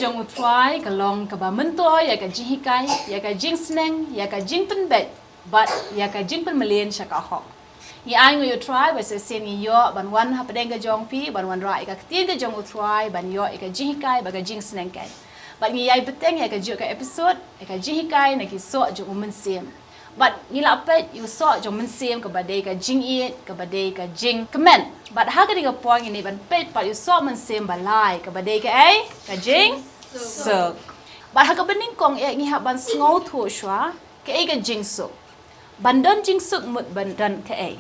jong utrai kalong ka ba mento ya ka jihikai ya ka jingsneng ya ka jingpen bet but ya ka jingpen malen sya ka ho ni ai ngo utrai ba se sen yo ban wan ha padeng ka jong pi ban wan ra ka tin ka jong utrai ban yo ka jihikai ba ka jingsneng kai but ni ai beteng ya ka ju ka episode ya ka jihikai na ki so jong men sem but ni la pet you so jong men sem ka ba dei ka jing it ka ba dei ka jing comment but ha ka ding point ni ban pet but you so men sem ba lai ka ba dei ka ai ka jing suk but ha ka bening kong ek ni ha ban ngau thu shwa ka ai ka jingsuk ban don jingsuk mut ban dan ka ai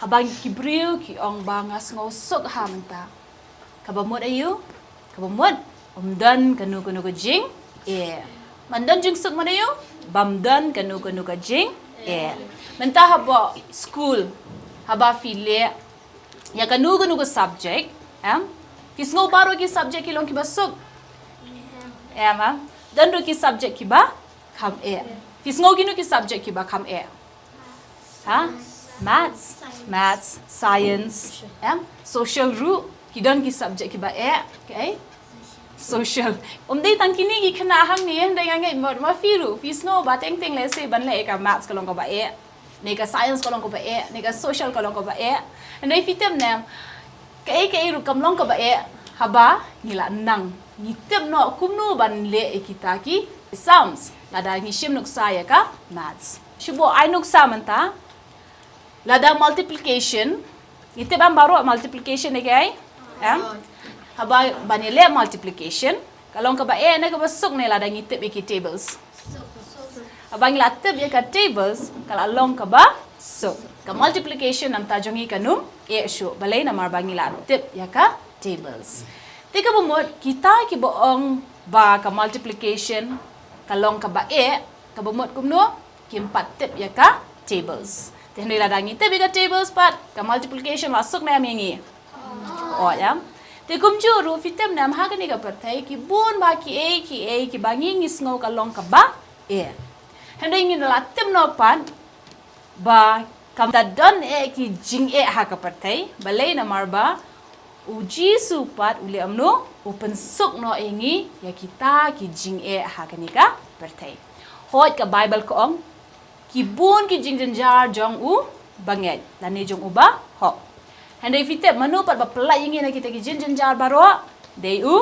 ha bang ki briu ki ong bang as ngau suk ha menta ka ba mut ayu ka ba mut dan kanu kanu ka jing man dan jingsuk man ayu bam dan kanu kanu ka jing menta ha ba school ha ba file ya kanu kanu ka subject kis ngau baro ki subject ki long ki basuk ma dan do ki subject ki ba kam kis ngau ki subject ki ba kam maths science social ru ki dan ki subject ki ba okay social dei tang kini ki khana hang ni dei ngai ma firu fis no ba teng teng le se ban le ka maths ka long ko ba ne ka science ka long ko ba ne ka social ka long ko ba nei fitem nam ka ru kam long ko ba haba ngila nang ni tem no kum no ban le kita ki sounds lada ngi shim nuk sa ya ka maths shibo ai nuk sa manta lada multiplication ite bam baro multiplication ne kai haba banile multiplication kalong ka ba na ka basuk ne lada ngi tip ki tables abang la tip ya ka tables kala long ka ba so ka multiplication nam ta jongi kanum shu balai na mar bangi la tip ya ka tables tika bumot kita ki boong ba ka multiplication kalong ka ba ka bumot kumno ki 4 tip ya ka tables tenoi lada ngi tip ya ka tables pat ka multiplication la suk na mi ya te kum ju ru fitem nam ha ka ni ka pathai ki bon ba ki bangi ngi sngo ka long ka ba handai ngi la tem no pan ba kam ta don ki jing ha ka pathai balai na marba uji supat uli amno open suk no ngi ya kita ki jing ha ka ni ka pathai hot ka bible ko ong ki bon ki jing jar jong u banget la ne jong u ba ho handai fitep manu pat ba pelai ingi na kita ki jin jar baro dei u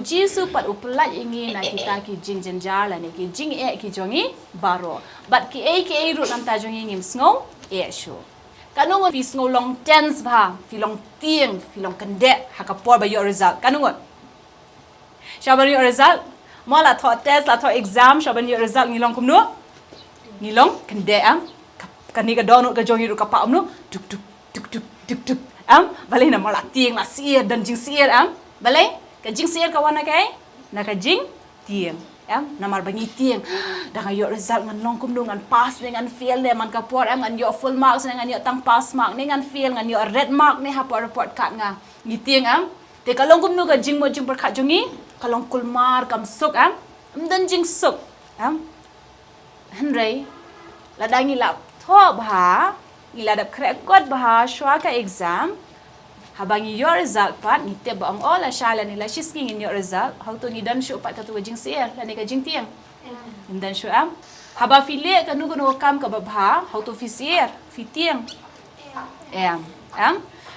jisu pat u pelai ingi na kita ki jin jar la ne ki jing ki jongi baro but ki ru nam ta jongi ngim sngo shu kanungon fi sngo long tense ba fi long tieng fi long kande haka por ba your result kanungon shaban your result mala tho test la tho exam shaban your result ngi long kumno ngi long kande kani ka donut ka jongi ru ka pa amno tuk tuk balai na mala tieng la sier dan jing sier balai ka jing sier ka wana kai na ka jing tieng na mar bangi tieng da yo result ngan long kum ngan pass ngan fail le man ka por ngan yo full marks ngan yo tang pass mark ngan fail ngan yo red mark ne ha por report card nga ngi tieng te ka long kum ga jing mo jing per khat jongi ka long kul mar kam suk dan jing suk hanrei la dangi la tho ba ila dap krekot bah shwa ka exam habang your result pat ni te bang all shala ni la shisking in your result how to ni dan shu pat ka tu jing sier la ni ka jing tiang dan shu haba file ka nu no kam ka ba how to fisier fi tiang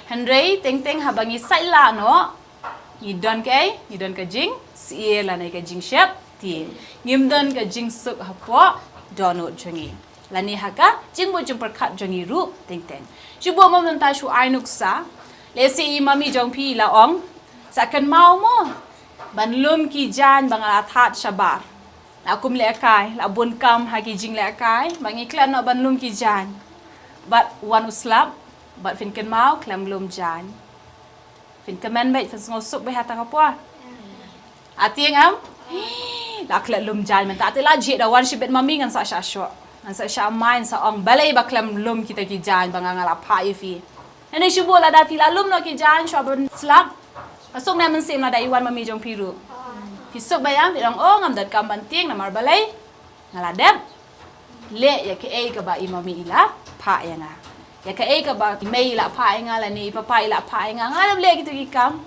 hanrei teng teng habang i sai la no ni dan ka jing sier la ni ka jing shep tiang ngim dan ka jing suk hapo donut jongi lani haka jingbo jing perkat jongi ru teng teng jubo mom ta shu ai nuk sa le si mami jong pi la ong sa kan mau mo ban lum ki jan bangala that shabar la kum le kai la bun kam ha ki jing le kai bangi klan no ban lum ki jan but one uslap but fin kan mau klam lum jan fin kamen bai fin ngol sup bai hata ka po atieng la klan lum jan men ta te la ji da one shibet mami ngan sa sha sho ansa sha main sa ong balai baklam lum kita ki jan banganga la pha ifi ene shubo la da fi la lum no ki jan shobon slap asok na man sim la da iwan mami jong piru fi sok bayang fi dong ngam dat kam ban tieng na mar balai ngala dep le ya ke ka ba imami ila pha ya nga ya ka ka ba mei la pha nga la ni papa ila pha nga ngala le ki tu ki kam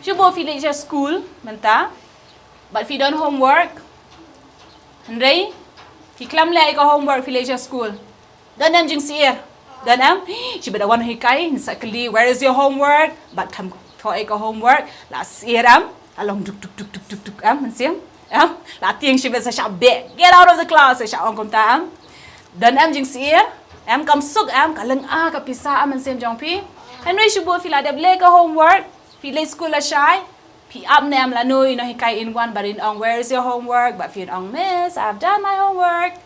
Cuba pilih je school, mentah. But if you done homework, Henry, if kelam le ko homework pilih je school. Dan jing siir. Dan cuba dah wan hikai, sakli, where is your homework? But kam thoi ko homework, la siir along duk duk duk duk duk duk mensiam. La tiang cuba sa syak get out of the class, sa syak ong kom ta. Dan jing siir, kam suk kaleng ka pisah mensiam jong pi. Henry cuba pilih ada le ko homework, pilih school la syai. Pi up nam la no hikai in one, but in ong, where is your homework? But fi ong, miss, I've done my homework.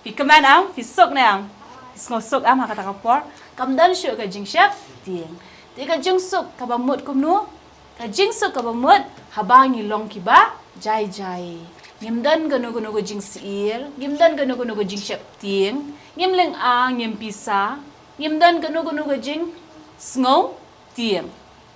Pi command pi suk nam. Pi suk ha kata kapor. Kam dan syuk ka Jingsuk tiang. Ti ka Jingsuk ka bamut kum nu. Ka Jingsuk ka bamut habang ni long ki ba jai jai. Ngim dan ganu ganu go Jingsiir, ngim dan ganu ganu go Jingsuk tiang, ngim leng ngim pisa, ngim dan ganu ganu go Jing sngo tiang.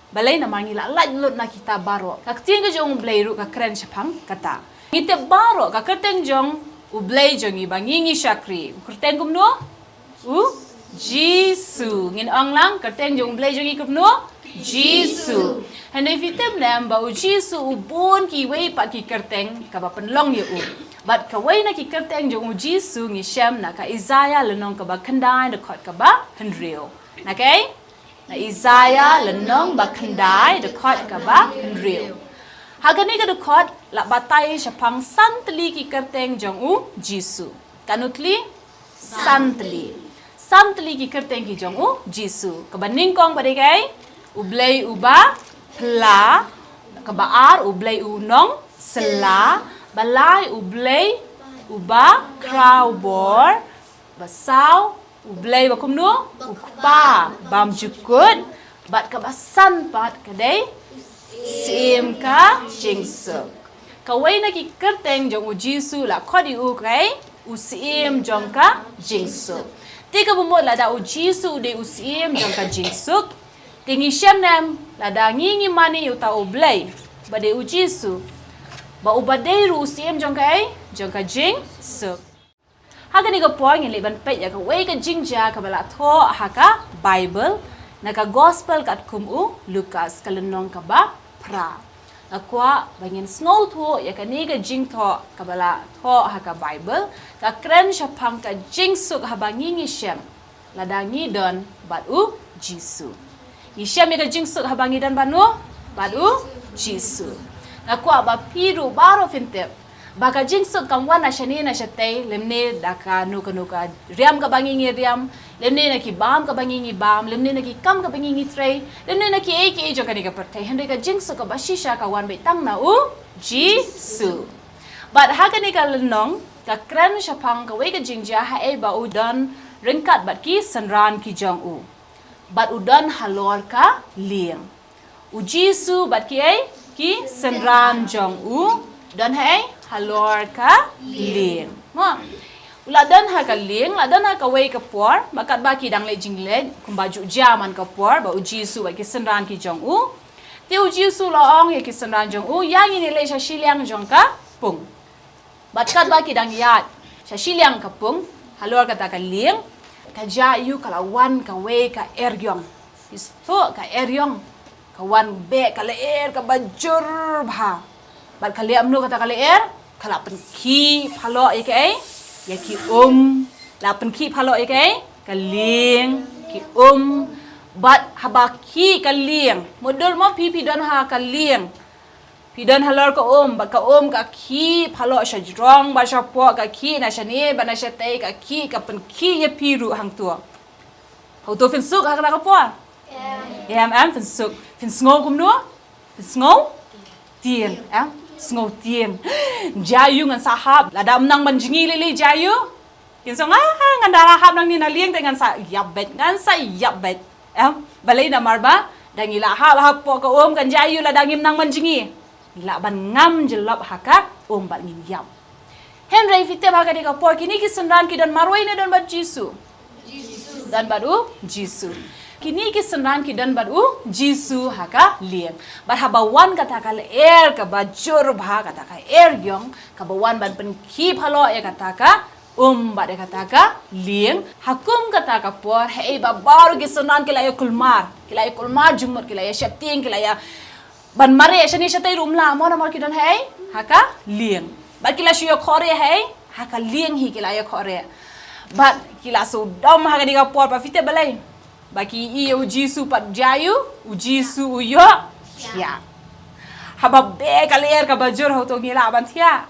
Balay na mangi la lut na kita baro. Kak tiang ka jong blay ru ka kren syapang kata. Ngite baro ka kerteng jong ublay jong ibangingi syakri. Kerteng kum no? Jisu. Ngin ong lang kerteng jong ublay jong ikup no? Jisu. Handai fitem nam ba Jisu ubun ki wei pat ki kerteng ka ba penlong ye But ka wei na ki kerteng jong Jisu ngi syam na ka Isaiah lenong ka ba kendai de kot ka ba hendrio. Okay? Na Isaiah lenong ba kendai dekat ka ba hendrio. Hagani ka dekat la batai syapang santli ki kerteng jong Jisu. Kanutli santli. Santli ki kerteng ki jong Jisu. Kabaning kong badai kai ublay uba pla kabaar ublay unong sela balai ublay uba crowbor basaw ublay bakum no ukpa bam jukut bat kabasan pat kadai sim ka Jingsuk kawai na ki kerteng jong Jisu la khodi kai usim jong ka Jingsuk tika bumot la da Jisu de usim jong ka Jingsuk tingi syam nam la da ngi mani uta ublay bade Jisu ba ubadai ru usim jong ka Jingsuk Haga ni ka poing in liban pet ya ka wei ka jingja ka bala tho haka Bible na ka gospel kat kumu Lukas kalenong ka ba pra. Akwa bangin snow tho ya ka ni ka jing tho ka bala tho haka Bible ka kren syapang ka Jingsuk habangi ngi syam ladangi don bat Jisu. Ni syam ya ka Jingsuk habangi dan banu bat Jisu. Akwa ba piru baro fintep Baka Jingsuk kam wana shani na shatay lemne daka nuka riam ka bangingi riam lemne na ki bam ka bangingi bam lemne na ki kam ka bangingi tray lemne na ki eki jo kani ka pertay henry ka Jingsuk ka ba shisha ka wan betang na Jisu but hakani ka lenong ka kran syapang ka wei ka jingja ha e ba udan ringkat bat ki sanran ki jong but udan halor ka liang Jisu bat ki sanran jong dan ha halor ka ling. Ladan ha ka ling, ladan ha ka wei ka por, makat ba ki dang le jingle, kum baju jaman ka por, ba Jisu ba ki senran ki jong Ti Jisu laong ye ki senran jong yang ini le sha shiliang jong ka pung. Batkat ba ki dang yat, sha shiliang ka pung, halor ka ta ka ling, ka ja yu kalawan ka wei ka ergyong. Isto ka ergyong, ka wan be ka leer ka bajur bha. Bat kali amnu kata kali kala penki phalo ikai ya ki la penki phalo ikai kaling ki bat habaki kaling modul mo pi don ha kaling pi don halor ko bat ka ka ki phalo sha jrong ba sha po ka ki na shani ba na sha tai ka ki ka penki ya piru hang tua ho to fin suk ha ka po fin suk fin sngo kum no fin sngo tien sngo tien jayu ngan sahab ladam nang manjingi lili jayu kin song ngan darahab nang ni na lieng dengan sa yabbet balai na marba dangi la ha po ka kan jayu la dangim nang manjingi la ban ngam jelop haka bat ngin yap henry fitte ba ka di ka po kini ki sundan ki dan marwai na dan bat Jisu dan badu Jisu kini ki senran ki dan badu Jisu haka liang bat habawan kata ka ka bajur bha kata ka gyong ka bawan ban pen ki phalo ya kata ka Bade kata ka liang. Hakum kata ka por. Hei baru gisanan kilaya kulmar. Kilaya kulmar jumut kilaya syapting kilaya. Ban mare shani shatay rumla mo na mar kidan hei. Haka liang. Bat kila shuyo kore hei. Haka liang hi kilaya kore. Bat kila sudam haka diga por pa fite balay. Baki iya ujisu pat jayu. Ujisu uyo. Tia. Haba be kalier ka bajur ho to ngila ban tia.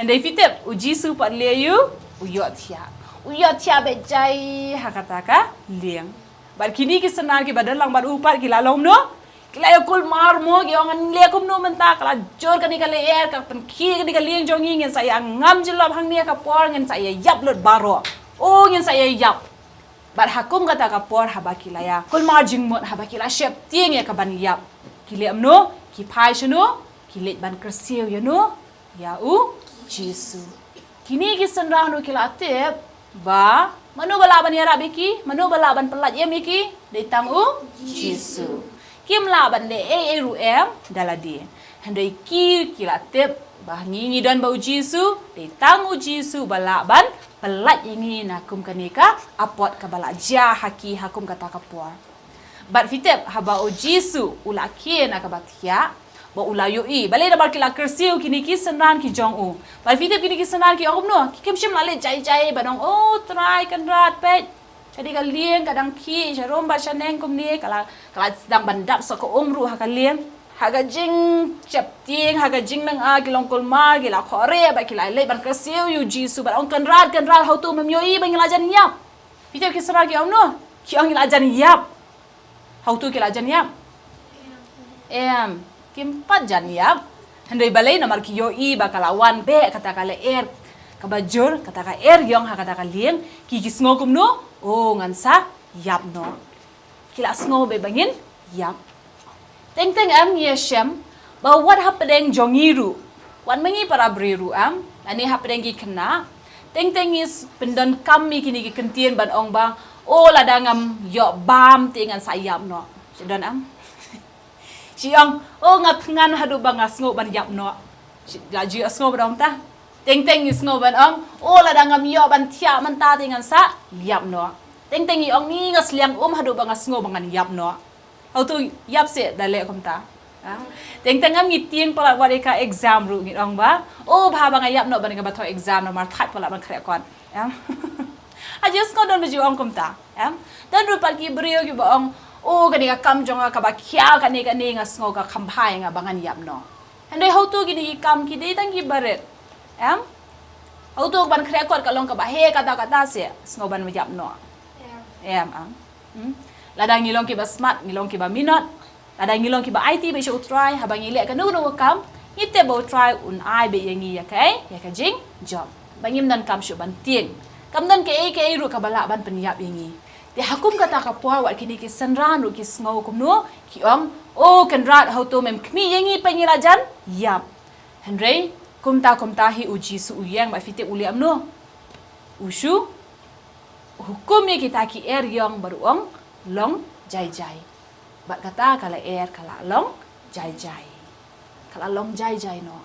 And they fitep ujisu pat leyu uyot tia bejai hakataka liang. Bar kini kisanar ki badal lang bar upar kila lom no. Kila yakul mar mo ki ongan lekum no menta kala jor kani kala air ka pen ki kani kala liang jongi ngin saya ngam jilab hang nia ka por ngin saya yap lot baro. Oh ngin saya yap. Bar hakum kata ka por haba kila ya. Kul mar jingmot haba kila shep tiang ya ka ban yap. Kile amno ki pai shno kilet ban kersiu ya no. Ya Jisu. Kini kisan rang no kila atip ba manu balaban ya rabiki manu balaban pelat ya miki datang Jisu. Kim laban le ru daladi. Handai kila atip bah ngingi dan bau Jisu datang Jisu balaban pelat ingi nakum kanika apot ka balaja haki hakum kata kapua. Bat fitep haba Jisu ulaki nakabatia ba ulayo balai da barkila kersiu kini kisanan ki jong u bal fitep kini kisanan ki ogum no ki kemshim lale jai badong try kan rat pet jadi ka lieng kadang ki jarom ba chaneng kum ni kala sedang bandap so ko umru ha ka lieng ha ga jing chap ting ha ga jing nang kilong kulma gila khore ba kila le ban kersiu yu Jisu ba ong kan rat how tu mem yo ba ngila jan yap fitep kisanan ki om no ki ong ngila jan yap how tu kila jan yap Kimpat jan yap. Handai balai namar ki yoi bakalawan be kata kala air kabajur kata ka air yong ha kata ka lieng ki kisngogum no ngansa yap no. Kila sngo be bangin yap. Teng am ye shem ba what happening jongiru. Wan mengi para briru ani happening ki kena. Teng is pendan kami kini ki kentien ban ong bang ladangam yo bam tingan sayap no. Sedan Siang, ngan hadu bang asngo ban yap no. Gaji asngo ban ta. Teng is ngo ban ong, ladangam yo ban tia man ta tingan sa yap no. Teng i ong ni ngas liang hadu bang asngo bangan yap no. How tu yap se dale kom ta. Teng am ngitieng pala wareka exam ru ngit ong ba. Bha bang yap no ban ga batho exam no mar that pala ban kre kon. Ajus ko don baju ong kom ta. Dan ru pal ki brio ki ba ong kani ka kam jonga ka ba kya kani nga sngo ka kampai nga bangan yap no. Handai how tu gini kam ki dei tang ki baret. How tu ban krekot ka long ka ba he kata se sngo ban yap no. Ladang ngilong ki ba smart ngilong ki ba minot. Ladang ngilong ki ba IT be show try habang ile ka no kam ite bo try un ai be yangi ya kai ya ka jing job. Bangim dan kam shu ban tieng. Kam dan ke ru ka bala ban penyap yangi. Di hakum kata ka puar wat kini ki sanran ru ki sngo kum no ki om kan rat how to mem kmi yangi pengilajan yap Henry kumta hi Jisu uyang ba fite uliam no ushu hukum ye kita ki yong baru ong long jai bat kata kala kala long jai kala long jai no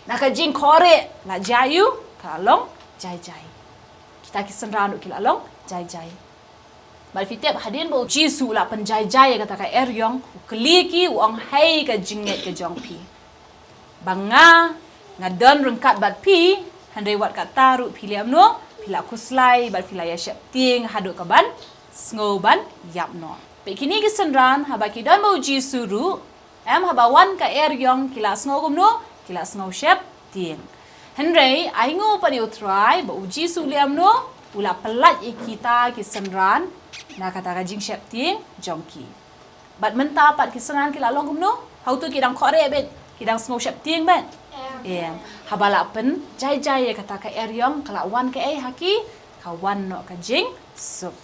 naka jing kore la jayu kala long jai kita ki sanran ru ki la long jai Bal fitep hadin bo Jisu la penjai kata ka yong kliki uang hai ka jinget ka jong pi. Banga ngadon rengkat bat pi handai wat kata ru piliam no pila kuslai bal filaya syap ting hadu ka ban sngo ban yap no. Pe kini ki senran haba ki don bo Jisu ru haba wan ka yong kila sngo gum no kila sngo syap ting. Handai aingo pa ni utrai bo Jisu liam no ula pelat kita ki senran na kata ka jing syap ting jongki. Bat menta pat kisanan ki lalong gum no how tu kidang khore bet kidang sngo syap ting ben. Habala pen jai kata ka yong kala wan ka haki kawan no ka jing suk.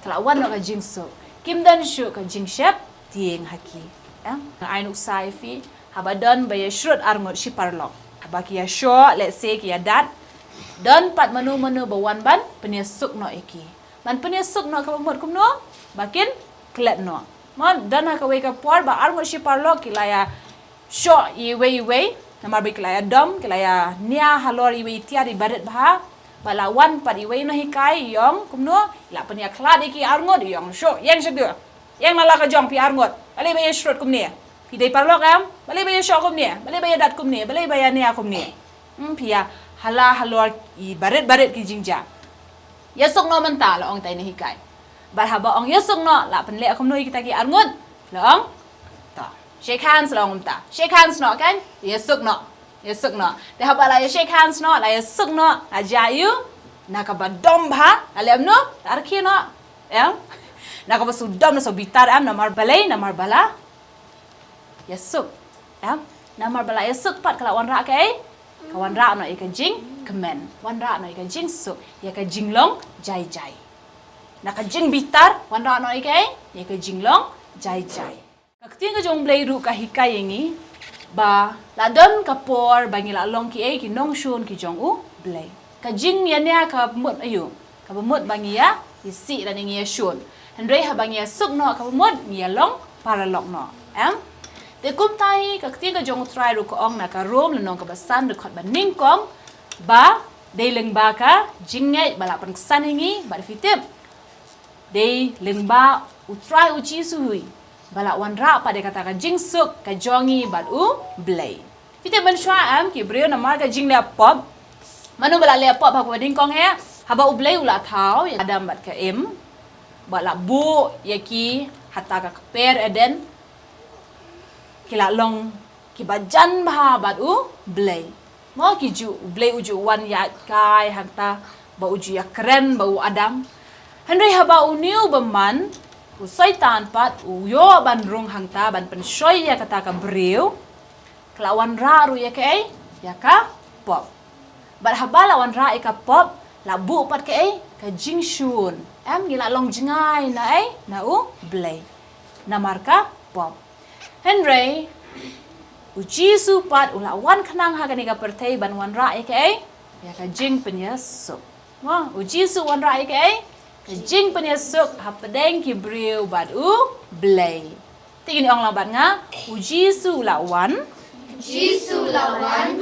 Kala wan no ka jing suk. Kim dan shu ka jing syap ting haki. Ainuk sai fi habadon bay shrut arngot shi parlok. Habaki ya sho let's say ki ya dat don pat menu bawan ban penyesuk no eki. Man penyesuk no ka pamot kum no bakin klet no. Man dan ha ka we ka por ba arngot shi parlok ki la ya sho i we namar bi kelaya dom kelaya nia halor iwe tia di baret bah balawan pad iwe no hikai yong kumno la penia klad iki arngot yong sho yang sedu yang lala ka jong pi arngot bale be shrot kumne pi dei parlok am bale be sho kumne bale be dat kumne bale be nia kumne pia hala halor i baret ki jingja yasok no menta la ong tai ni hikai bar haba ong yasok no la pen le kumno kita ki arngot la ong ta shake hands la ong ta shake hands no kan yasok no de haba la shake hands no la yasok no ajayu nakabadom bha alem no tarki no em nakabasudom no so bitar am namar bala yasuk em namar bala yasuk pat kala wan ra kai kawan ra no ika jing kemen wan ra no ika jing su ya ka jinglong jai naka jing bitar wan ra no ika jinglong jai kakting ka jong blay ru ka hikai yengi ba ladon kapor bangila long ki nong shun ki jong u blay ka jing yanya ka mut ayu ka mut bangia isi dan ngia shun hendrei ha bangia suk no ka mut ngia long paralok no em de kum tai ka kting ka jong try ru ko ong na ka rom le nong ka basan de khot ba ning kong ba de leng ba ka jingai bala pan san ngi ba fitip de leng ba u try u chi su hui bala wan ra pa de kata ka jingsuk ka jongi ba u blay fitip ban shwa am ki breu na mar ka jing le pop manu bala le pop ha ko ding kong he haba u blay u la thau ya adam bat ka em bala bu yaki hatta ka per eden kila long kibajan bah bat u blay mo kiju blay uju wan ya kai hanta ba uju ya keren ba u adam henry haba u new baman u saitan pat u yo ban rung hangta ban pen shoy ya kata ka breu kelawan ra ru ya kai ya ka pop bat haba lawan ra ka pop la bu pat kai ka jingshun em gila long jingai na u blay na marka pop Henry uji supat ula wan kenang ha kanika pertai ban wan ra aka ya ka jing penyesuk wa uji su wan ra aka ka jing penyesuk ha pedeng ki breu bat u blay tingin ong lambat nga uji su la wan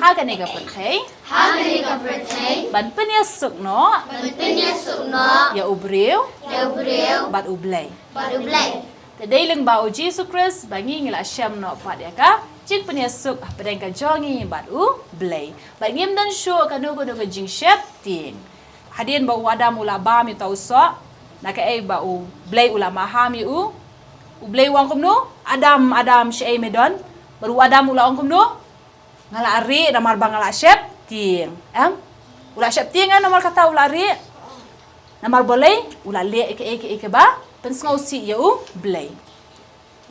ha kanika pertai ban penyesuk no ya u breu bat u blay Tadai leng bau Jesus Christ bangi ngila syam no pat ya ka jing penyesuk pedeng ka jongi bat u blay bat ngim dan show ka nugo jing shep ting hadien bau adam ula ba mi tau so na ka bau blay ula mahami u blay wang kumno adam syai medon baru adam ula ong kumno ngala ari namar bang ngala shep ting ula shep ting namar kata ula ari namar boleh ula le ke ba pensngau si yau blay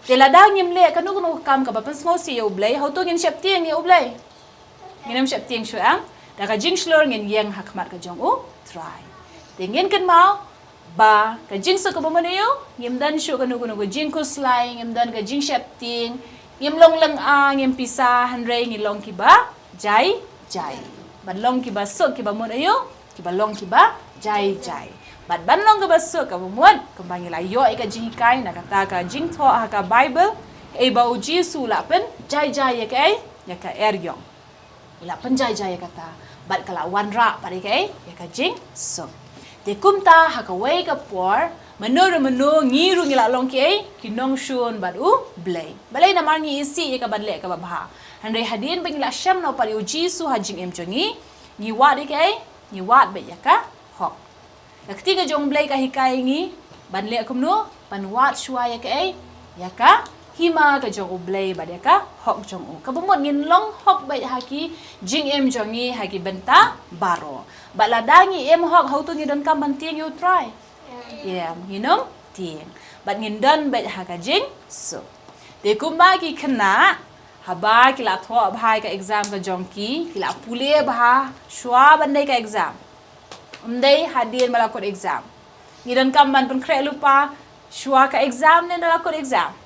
tela dang yim le kanu kunu kam ka ba pensngau si yau blay how to ngin shep tieng yau blay nginam shep tieng shu da ka jing shlor ngin yang hakmat ka jong u try tingin kan mau ba ka jing sa ka ba man yau ngim dan shu kanu kunu jing ku slai ngim dan ka jing shep tieng ngim long lang ngim pisa hanrei ngi long ki ba jai ban long ki ba so ki ba mon ayo ki ba long ki ba jai Bat ban long ka basuk ka bumuat kembang layo ika jihikai na kata ka jing tho ka Bible ba uji su la pen jai ya ka eryong la pen jai ya kata bat kala wanra pare kai ya ka jing so de kumta ha ka wei ka por menur ngiru ngila long ki nong shun bat u blay balai na mar ngi isi ya ka ban le ka ba bha handai hadin bengila sham no pare uji su ha jing em chongi ni wat ni wat be ya ka hok Ketika jong blay ka hikai ngi ban le kumno ban wat shwa ya ka hima ka jong blay ba ya ka hok jong u ka bumot ngin long hok ba haki jing em jongi haki benta baro ba ladangi em hok how to ngidon kam ban tieng you try nginom tieng bat ngin don ba haka jing so de kumba ki khna haba kila tho bhai ka exam ka jong ki kila pule bha shwa ban dai ka exam Umday hadin malakot exam. Ngidan kamban pun kre lupa shwa ka exam nen malakot exam.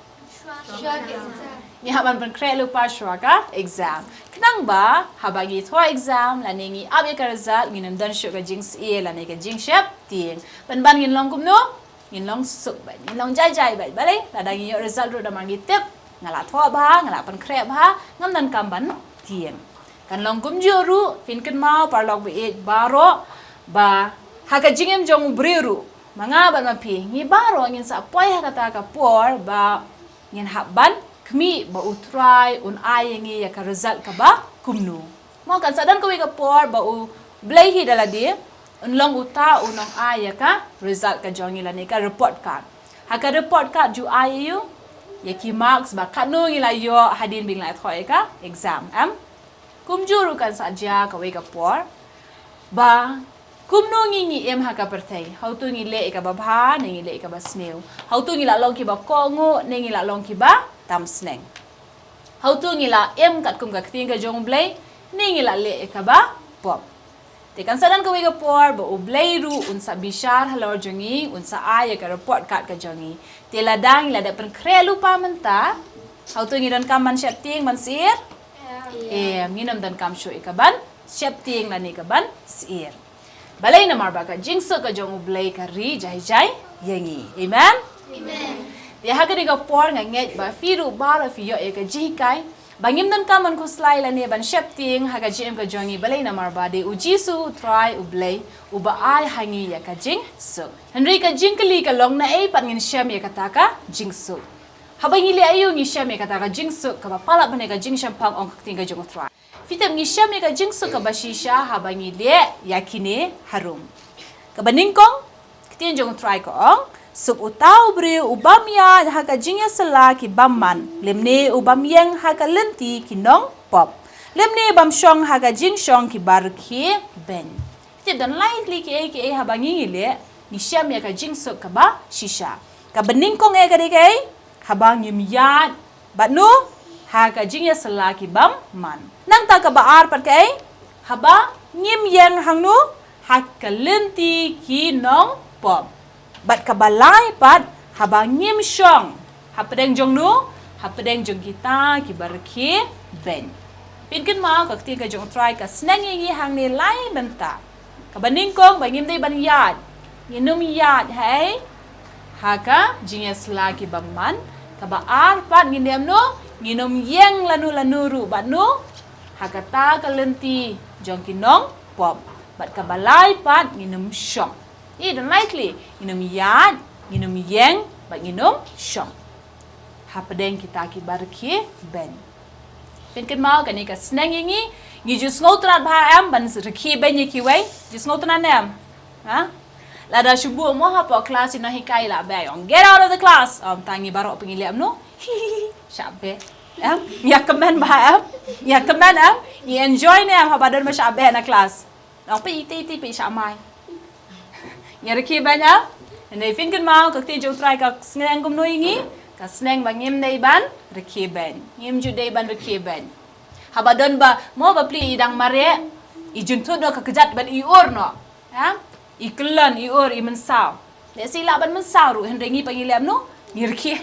Ni haban pun kre lupa shwa ka exam. Kenang ba habagi thwa exam la ningi abya ka result nginam dan shwa ka jings la ka jing shep ting. Ban ngin long kumno ngin long suk ba ngin long jai ba balai la dangi result ro da mangi tip ngala thwa ba ngala pun kre ba ngam dan kamban ting. kan long kum juru fin kan mau par log be baro ba haka jingem jong breru manga ban mapi ngi baro ngin sa poi haka ta ka por ba ngin habban kmi ba utrai un ai ngi ya ka result ka ba kumnu mo kan sadan ko ka por ba u blai hi dala dia un long uta unong ai ya ka result ka jong ila ni ka report card haka report card ju ai yu ya ki marks ba kanu ila yo hadin bing la thoi ka exam kumjuru kan saja ka we ka por ba kumno ngi em ha ka pertai how tu ngi le ka ba bha ngi le ka ba sneu how tu ngi la long ki ba kongo ngi la long ki ba tam sneng how tu ngi la em kat kum ka ting ka jong blai ngi la le ka ba pop te kan sadan ka we ka por ba u blai ru un sa bishar halor jongi un sa ay ka report kat ka jongi te la dang la da pen krelu pa menta how tu ngi dan kam man syap ting man sir minum dan kam shu ikaban syap ting la ni kaban sir balai na marba ka Jingsuk ka jong ublay ka ri jai yangi amen dia ha ka ni ka por nga nget ba firu bara fiyo e ka jikai bangim dan kaman ko slai la ni ban syap ting ha ka jim ka jongi balai na marba de ujisu try ublay uba ai hangi ya ka Jingsuk henry ka jingkali ka long na ai pan ngin syam ya kata ka Jingsuk habang ili ayo ngi syam ya kata ka Jingsuk ka ba pala bane ka Jingsam pang ong ting ka jong try fitam ngi syam ya ka Jingsuk ka ba shisha habang ili yakine harum ka baningkong ktin jong try ko ong sup utau bre ubamya ha ka jingya sala ki bamman lemne ubamyeng ha ka lenti kinong pop lemne bamshong ha ka jingshong ki barki ben tip dan lightly ki habang ili ni syam ya ka Jingsuk ka ba shisha ka baningkong ka de kai habang yimyat batnu ha ka jingya sala ki bamman nang ta ka baar pat kai haba ngim yang hangnu ha ka lenti ki nong pop bat ka balai pat haba ngim shong ha pedeng jong nu ha pedeng jong kita ki barki ben pinkin ma ka ti ka jong try ka snang yi hang ni lai benta ka baning kong ba ngim dei ban yat nginum yat hai ha ka jingya sala ki bamman ka baar pat ngindem nu nginum yeng lanu ru bat nu hakata kalenti jong kinong pop bat ka balai pat nginum shong don't likely nginum yad nginum yeng bat nginum shong ha pedeng kita ki barki ben pinkin mau kan ka snang ngi ngi jus ngotrat ba am ban rki ben ki wei jus ngotran am ha la da shubu mo ha po class ina hikai la ba yong get out of the class tangi baro pengili am no shabe ya comment ba am ya comment am you enjoy ne am habadan ma shabe na class ang pi pi shamai ya reki banya nei finken mau ka ti jo try ka sneng kum noi ngi ka sneng ba ngim nei ban reki ben ngim ju dei ban reki ben habadan ba mo ba pli idang mare i juntu do ka kejat ban i or no i klan i or i mensau le sila ban mensau ru hendengi pangilem no ngirki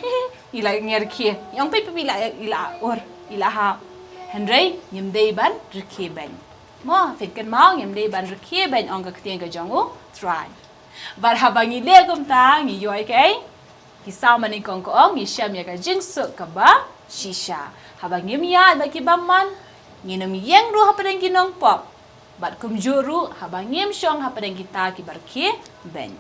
ila ngirki yang pi ila or ila ha henrei ngim dei ban reki ben mo finken mau ngim dei ban reki ben ong ka ktien ka jongu try bar habang ile kum ta ngi yoi kai ki sao maning kong ko ong ngi syam ya ka Jingsuk ka ba shisha habang ngim ya ba ki bamman nginum yeng ru hapadeng kinong pop bat kum juru habang ngim shong hapadeng kita ki barki ben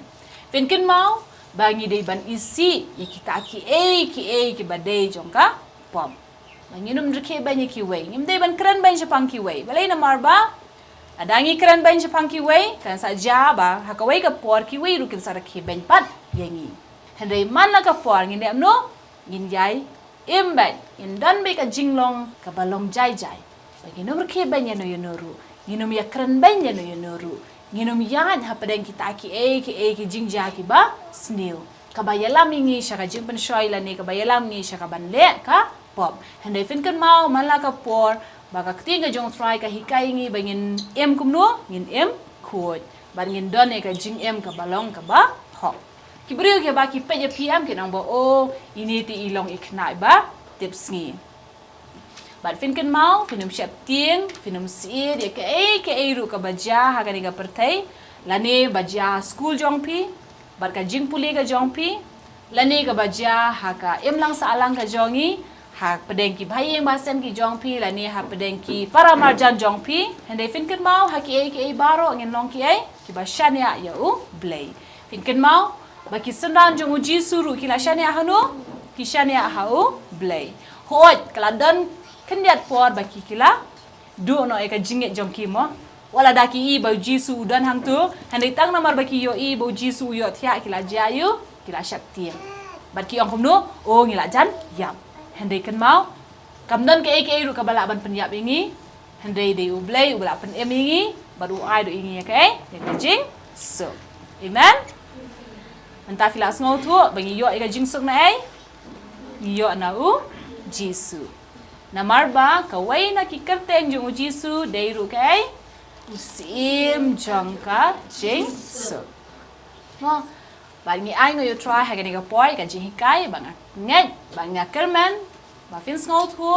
finken mau bangi dei ban isi ya kita ki badai jong ka pop banginum reki ban ki wei ngim dei ban kran ban japang ki wei balai na marba adangi kran ban japang ki wei kan saja ba hakawai ka por ki wei rukin saraki ben pat yangi hendai man na ka por ngin dem no ngin jai imban in dan be ka jinglong ka balong jai baginum reki ban ya no yonoru nginum ya kran ban ya no yonoru nginum yan hapadeng kita ki jingja ki ba snail kabayalam ngi syaka jingpen shoila ni kabayalam ngi syaka ban le ka pop hendai finken mau malaka por baka ktinga jong try ka hikai ngi bangin em kumno ngin em khod bangin don ka jing em ka balong ka ba hok kibriyo ke ba ki peje pm ke nang bo o ini ti ilong iknai ba tips ngi bat finken mau finum syap ting finum si dia ke ru ka baja ha ka ni ka pertai lane baja school jong pi bat ka jing puli ka jong pi lane ka baja ha ka em lang sa alang ka jongi hak pedeng ki bhayeng basem ki jongpi la ni hak pedeng ki para marjan jongpi handai fin ken mau haki ai baro ngin long ki ai ki ba shania ya u blay fin ken mau ba ki sendan jong uji suru ki la shania hanu ki shania ha u blay hot kala dan kendiat por ba ki kila du no e ka jinget jongki mo wala daki i bau jisu dan hang tu handai tang namar ba ki yo i bau jisu yo thia ki la jayu ki la shakti bat ki ong khom nu o ngila jan yam handai kan mau kam dan ke ru ka bala ban penyap ingi handai de u blay u bala pen em ingi baru ai do ingi ke ka jing so amen anta fila ngau tu bangi yo ka jingsuk na ai yo na u jisu namar ba ka wai na ki kerteng jung u jisu de ru ke usim jangka jingsuk mo bangi ai ngo you try ha ga poi ka jing hikai bang nget bang nya kerman ba fin ngau thu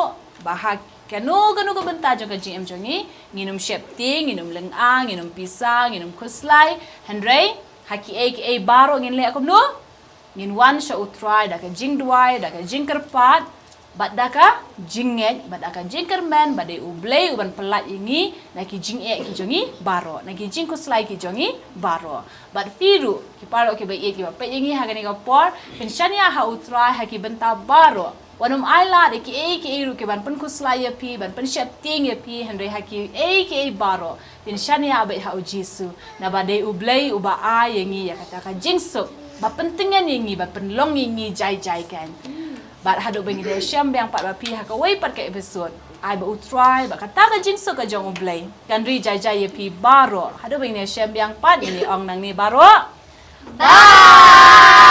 ba ha kanu ko benta jong ka jing em jongi nginum shepting nginum lengang nginum pisang nginum kuslai handrei haki ai baro ngin le akom no ngin wan sha u try da ka jing duai da ka jing kerpat bat da ka jinget bat da ka jing kerman ba de u blay u ban pelat ingi na ki jing ki jongi baro na ki jing kuslai ki jongi baro bat firu ki paro ki ba ki ba pe ingi ha ga por fin shania ha u try ha ki benta baro wanum aila de ki ru ke ban pen kuslai ya pi ban pen shepting ya pi handre ha ki baro fin shania ba ha u jisu na ba de u blay u ba ai ingi ya kata ka jingsuk ba pentingan ingi ba pen long ingi jai kan bat hadu bengi de syam yang pat ba pi ha ka wei pat ka episode ai ba u try ba kata ka jingsuk ka jong u blay kan ri jai ya pi baro hadu bengi de syam yang pat ini ong nang ni baro bye